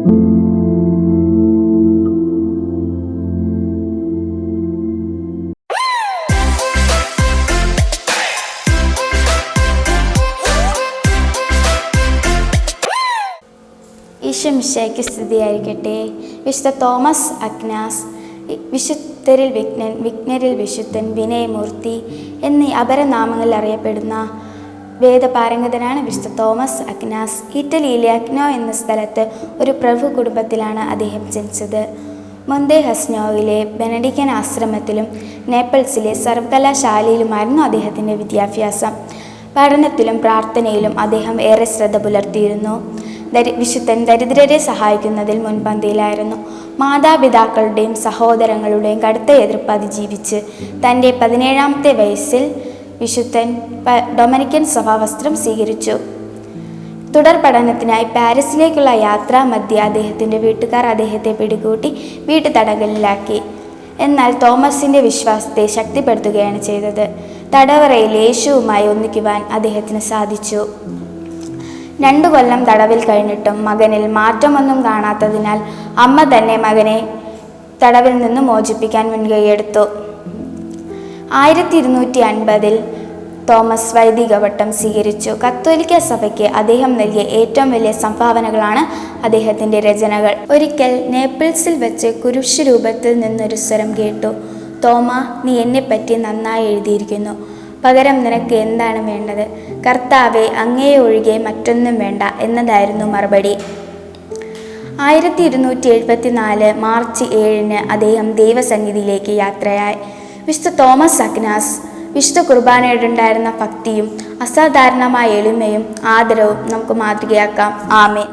ഈശോമിശിഹായ്ക്ക് സ്തുതിയായിരിക്കട്ടെ. വിശുദ്ധ തോമസ് അക്നാസ്, വിശുദ്ധരിൽ വിഘ്നൻ, വിഘ്നരിൽ വിശുദ്ധൻ, വിനയമൂർത്തി എന്നീ അപരനാമങ്ങളിൽ അറിയപ്പെടുന്ന വേദപാരംഗതനാണ് വിശുദ്ധ തോമസ് അക്നാസ്. ഇറ്റലിയിലെ അക്നോ എന്ന സ്ഥലത്ത് ഒരു പ്രഭു കുടുംബത്തിലാണ് അദ്ദേഹം ജനിച്ചത്. മൊന്തെ ഹസ്നോയിലെ ബെനഡിക്കൻ ആശ്രമത്തിലും നേപ്പിൾസിലെ സർവകലാശാലയിലുമായിരുന്നു അദ്ദേഹത്തിൻ്റെ വിദ്യാഭ്യാസം. പഠനത്തിലും പ്രാർത്ഥനയിലും അദ്ദേഹം ഏറെ ശ്രദ്ധ പുലർത്തിയിരുന്നു. വിശുദ്ധൻ ദരിദ്രരെ സഹായിക്കുന്നതിൽ മുൻപന്തിയിലായിരുന്നു. മാതാപിതാക്കളുടെയും സഹോദരങ്ങളുടെയും കടുത്ത എതിർപ്പ് അതിജീവിച്ച് തൻ്റെ 17ാമത്തെ വയസ്സിൽ വിശുദ്ധൻ ഡൊമിനിക്കൻ സഭാവസ്ത്രം സ്വീകരിച്ചു. തുടർ പഠനത്തിനായി പാരീസിലേക്കുള്ള യാത്രാമധ്യേ അദ്ദേഹത്തിൻ്റെ വീട്ടുകാർ അദ്ദേഹത്തെ പിടികൂട്ടി വീട്ടുതടങ്കലിലാക്കി. എന്നാൽ തോമസിൻ്റെ വിശ്വാസത്തെ ശക്തിപ്പെടുത്തുകയാണ് ചെയ്തത്. തടവറയിൽ യേശുവുമായി ഒന്നിക്കുവാൻ അദ്ദേഹത്തിന് സാധിച്ചു. 2 കൊല്ലം തടവിൽ കഴിഞ്ഞിട്ടും മകനിൽ മാറ്റമൊന്നും കാണാത്തതിനാൽ അമ്മ തന്നെ മകനെ തടവിൽ നിന്ന് മോചിപ്പിക്കാൻ മുൻകൈയെടുത്തു. 1250 തോമസ് വൈദിക പട്ടം സ്വീകരിച്ചു. കത്തോലിക്ക സഭയ്ക്ക് അദ്ദേഹം നൽകിയ ഏറ്റവും വലിയ സംഭാവനകളാണ് അദ്ദേഹത്തിൻ്റെ രചനകൾ. ഒരിക്കൽ നേപ്പിൾസിൽ വെച്ച് കുരിശ് രൂപത്തിൽ നിന്നൊരു സ്വരം കേട്ടു: തോമ, നീ എന്നെപ്പറ്റി നന്നായി എഴുതിയിരിക്കുന്നു. പകരം നിനക്ക് എന്താണ് വേണ്ടത്? കർത്താവെ, അങ്ങയെ ഒഴികെ മറ്റൊന്നും വേണ്ട എന്നതായിരുന്നു മറുപടി. 1274 മാർച്ച് 7 അദ്ദേഹം ദൈവസന്നിധിയിലേക്ക് യാത്രയായി. വിശുദ്ധ തോമസ് അക്നാസ് വിശുദ്ധ കുർബാനയോടുണ്ടായിരുന്ന ഭക്തിയും അസാധാരണമായ എളിമയും ആദരവും നമുക്ക് മാതൃകയാക്കാം. ആമേൻ.